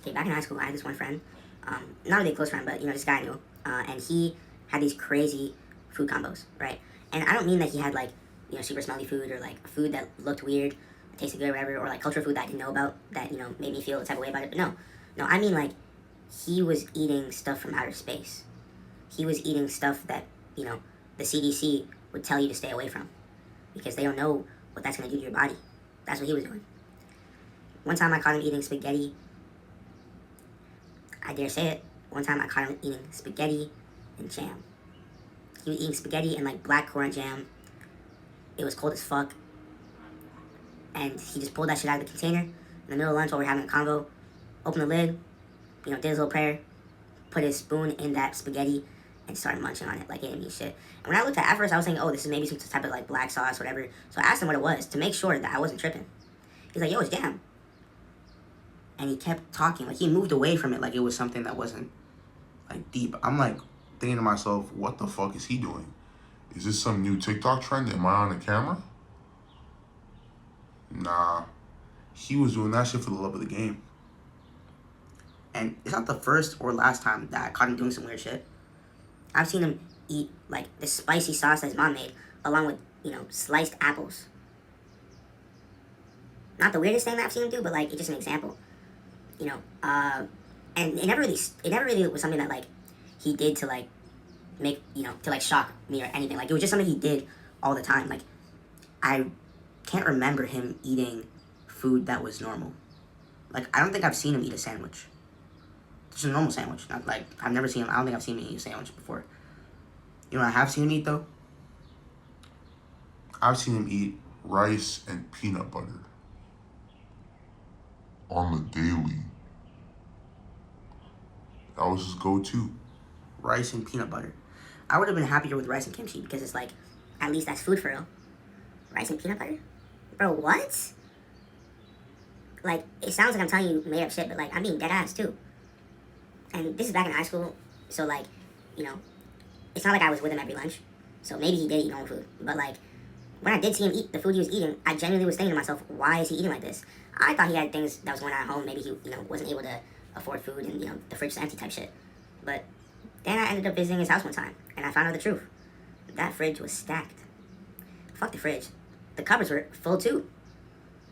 Okay, back in high school, I had this one friend, not really a close friend, but this guy I knew, and he had these crazy food combos, right? And I don't mean that he had like super smelly food or like food that looked weird, tasted good or whatever, or like cultural food that I didn't know about that made me feel a type of way about it. But no, I mean like he was eating stuff from outer space. He was eating stuff that the CDC would tell you to stay away from because they don't know what that's gonna do to your body. That's what he was doing. One time I caught him eating spaghetti. I dare say it. One time I caught him eating spaghetti and jam. He was eating spaghetti and like black currant jam. It was cold as fuck. And he just pulled that shit out of the container in the middle of lunch while we were having a convo. Opened the lid, did his little prayer, put his spoon in that spaghetti, and started munching on it like it didn't mean shit. And when I looked at first, I was thinking, oh, this is maybe some type of like black sauce, whatever. So I asked him what it was to make sure that I wasn't tripping. He's like, yo, it's jam. And he kept talking, like he moved away from it like it was something that wasn't like deep. I'm like thinking to myself, what the fuck is he doing? Is this some new TikTok trend? Am I on the camera? Nah. He was doing that shit for the love of the game. And it's not the first or last time that I caught him doing some weird shit. I've seen him eat like the spicy sauce that his mom made along with, sliced apples. Not the weirdest thing that I've seen him do, but like it's just an example. And it never really was something that like he did to like make to like shock me or anything. Like it was just something he did all the time. Like I can't remember him eating food that was normal. Like I don't think I've seen him eat a sandwich. Just a normal sandwich. Not like I don't think I've seen him eat a sandwich before. You know what I have seen him eat though? I've seen him eat rice and peanut butter on the daily. That was his go-to. Rice and peanut butter. I would have been happier with rice and kimchi because it's like, at least that's food for real. Rice and peanut butter? Bro, what? Like, it sounds like I'm telling you made up shit, but like, I'm being dead ass too. And this is back in high school, so like, it's not like I was with him every lunch. So maybe he did eat normal food. But like, when I did see him eat the food he was eating, I genuinely was thinking to myself, why is he eating like this? I thought he had things that was going on at home. Maybe he, wasn't able to afford food and, the fridge was empty type shit. But then I ended up visiting his house one time, and I found out the truth. That fridge was stacked. Fuck the fridge. The cupboards were full too.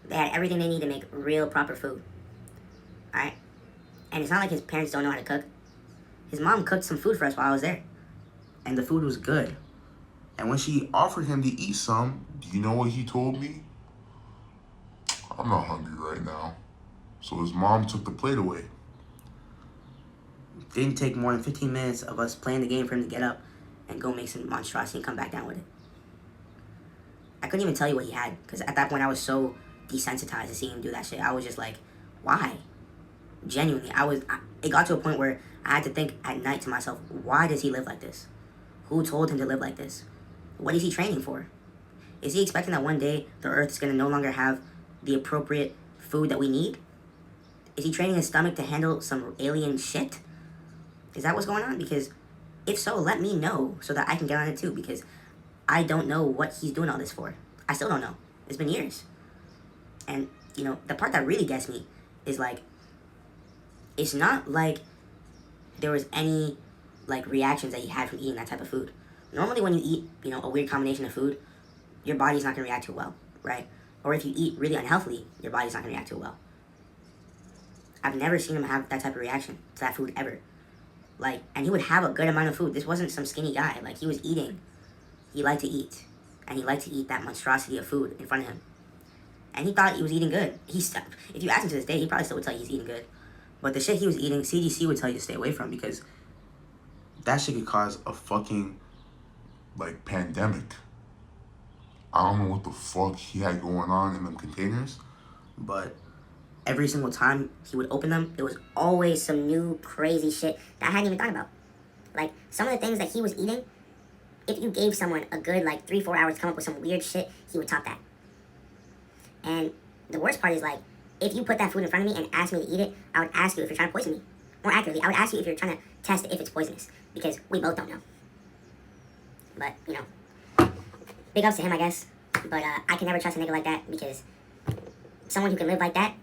They had everything they need to make real proper food. Alright? And it's not like his parents don't know how to cook. His mom cooked some food for us while I was there. And the food was good. And when she offered him to eat some, do you know what he told me? I'm not hungry right now. So his mom took the plate away. It didn't take more than 15 minutes of us playing the game for him to get up and go make some monstrosity and come back down with it. I couldn't even tell you what he had, because at that point I was so desensitized to seeing him do that shit. I was just like, why? Genuinely, it got to a point where I had to think at night to myself, why does he live like this? Who told him to live like this? What is he training for? Is he expecting that one day the earth is going to no longer have the appropriate food that we need? Is he training his stomach to handle some alien shit? Is that what's going on? Because if so, let me know so that I can get on it too, because I don't know what he's doing all this for. I still don't know. It's been years. And, the part that really gets me is like, it's not like there was any like reactions that he had from eating that type of food. Normally when you eat, a weird combination of food, your body's not going to react too well, right? Or if you eat really unhealthily, your body's not going to react too well. I've never seen him have that type of reaction to that food ever. Like, and he would have a good amount of food. This wasn't some skinny guy. Like, he was eating. He liked to eat. And he liked to eat that monstrosity of food in front of him. And he thought he was eating good. If you ask him to this day, he probably still would tell you he's eating good. But the shit he was eating, CDC would tell you to stay away from, because that shit could cause a fucking, like, pandemic. I don't know what the fuck he had going on in them containers. But every single time he would open them, there was always some new crazy shit that I hadn't even thought about. Like, some of the things that he was eating, if you gave someone a good, 3-4 hours to come up with some weird shit, he would top that. And the worst part is, if you put that food in front of me and asked me to eat it, I would ask you if you're trying to poison me. More accurately, I would ask you if you're trying to test if it's poisonous, because we both don't know. But, big ups to him, I guess. But I can never trust a nigga like that, because someone who can live like that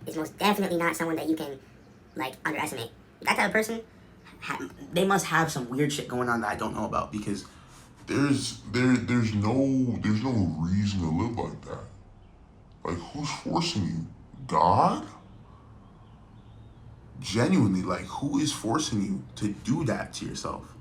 is most definitely not someone that you can like underestimate. That type of person, they must have some weird shit going on that I don't know about, because there's no reason to live like that. Like, who's forcing you? God? Genuinely, like, who is forcing you to do that to yourself?